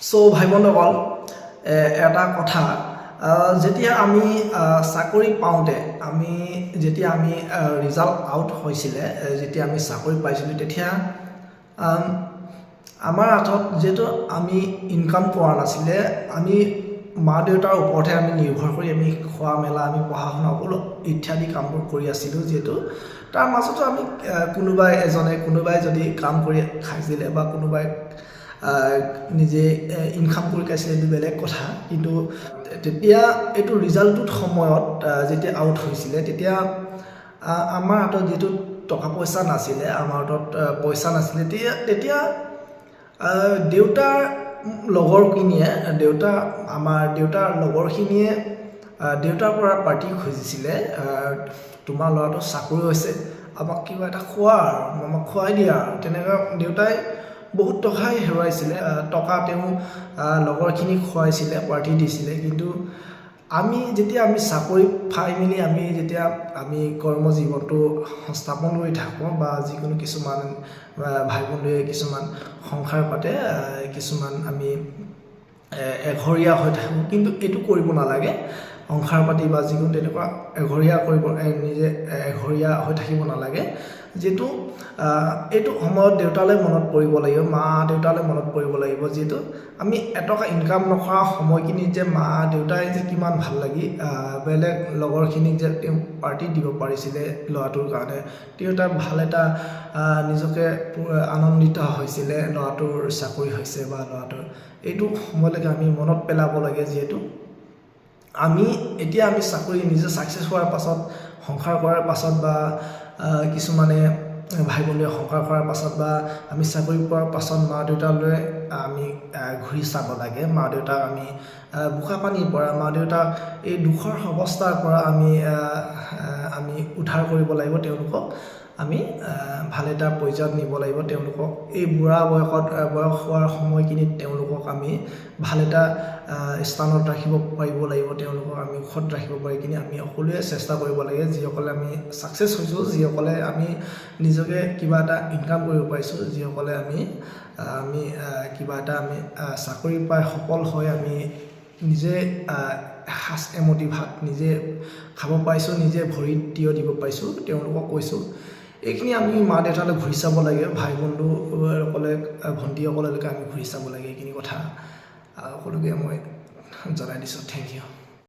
so ভাই বন্ধুসকল এটা কথা যেতিয়া আমি চাকৰি পাওঁতে যেতিয়া আমি ৰিজাল্ট আউট হৈছিলে যেতিয়া আমি চাকৰি পাইছিলোঁ তেতিয়া আমাৰ হাতত যেটো আমি ইনকাম কৰা নাছিলে আমি মা দেউতাৰ ওপৰতে আমি নিৰ্ভৰ কৰি আমি খোৱা মেলা আমি পঢ়া শুনা সকলো ইত্যাদি কামবোৰ কৰি আছিলোঁ যেটো তাৰ মাজতো আমি কোনোবাই যদি কাম কৰি খাইছিলে বা কোনোবাই নিজে ইনকাম কৰি খাইছিলে এইটো বেলেগ কথা কিন্তু তেতিয়া এইটো ৰিজাল্টটোত সময়ত যেতিয়া আউট হৈছিলে তেতিয়া আমাৰ হাতত যেটো টকা পইচা নাছিলে আমাৰ হাতত পইচা নাছিলে তেতিয়া দেউতাৰ লগৰখিনিয়ে আমাৰ দেউতাৰ লগৰখিনিয়ে দেউতাৰ পৰা পাৰ্টি খুজিছিলে তোমাৰ ল'ৰাটো চাকৰি হৈছে আমাক কিবা এটা খোৱা আমাক খুৱাই দিয়া তেনেকৈ দেউতাই বহুত টকাই হেৰুৱাইছিলে টকা তেওঁ লগৰখিনিক খুৱাইছিলে পাৰ্টি দিছিলে কিন্তু আমি চাকৰি পাই মেলি আমি কৰ্ম জীৱনটো সংস্থাপন কৰি থাকোঁ বা যিকোনো কিছুমান ভাই বন্ধুৱে কিছুমান সংসাৰ পাতে কিছুমান আমি এঘৰীয়া হৈ থাকোঁ কিন্তু এইটো কৰিব নালাগে সংসাৰ পাতি বা যিকোনো তেনেকুৱা নিজে এঘৰীয়া হৈ থাকিব নালাগে যেটো এইটো সময়ত দেউতালৈ মনত পৰিব লাগিব মা দেউতালৈ মনত পৰিব লাগিব যেটো আমি এটকা ইনকাম নকৰা সময়খিনি যে মা দেউতাই যে কিমান ভাল লাগি বেলেগ লগৰখিনিক যে তেওঁ পাৰ্টি দিব পাৰিছিলে ল'ৰাটোৰ কাৰণে দেউতাৰ ভাল এটা নিজকে আনন্দিত হৈছিলে ল'ৰাটোৰ চাকৰি হৈছে বা ল'ৰাটোৰ এইটো সময়লৈকে আমি মনত পেলাব লাগে যিহেতু আমি চাকৰি নিজে সাকসেস হোৱাৰ পাছত সংসাৰ কৰাৰ পাছত বা কিছুমানে ভাই বন্ধুৱে সংসাৰ কৰাৰ পাছত বা আমি চাকৰি পোৱাৰ পাছত মা দেউতালৈ আমি ঘূৰি চাব লাগে মা দেউতাক আমি বোকা পানীৰ পৰা মা দেউতাক এই দুখৰ অৱস্থাৰ পৰা আমি উদ্ধাৰ কৰিব লাগিব তেওঁলোকক আমি ভাল এটা পৰ্যায়ত নিব লাগিব তেওঁলোকক এই বুঢ়া বয়স হোৱাৰ সময়খিনিত তেওঁলোকক আমি ভাল এটা স্থানত ৰাখিব পাৰিব লাগিব তেওঁলোকক আমি উৎসত ৰাখিব পাৰি কিনে আমি সকলোৱে চেষ্টা কৰিব লাগে যিসকলে আমি সাকসেস হৈছোঁ যিসকলে আমি নিজকে কিবা এটা ইনকাম কৰিব পাৰিছোঁ যিসকলে আমি কিবা এটা আমি চাকৰি পাই সফল হৈ আমি নিজে এসাঁজ এমুঠি ভাত নিজে খাব পাৰিছোঁ নিজে ভৰিত থিয় দিব পাৰিছোঁ তেওঁলোকক কৈছোঁ এইখিনি আমি মা দেউতালৈ ঘূৰি চাব লাগে ভাই বন্ধুসকলে ভণ্টিসকললৈকে আমি ঘূৰি চাব লাগে এইখিনি কথা সকলোকে মই জনাই দিছোঁ থেংক ইউ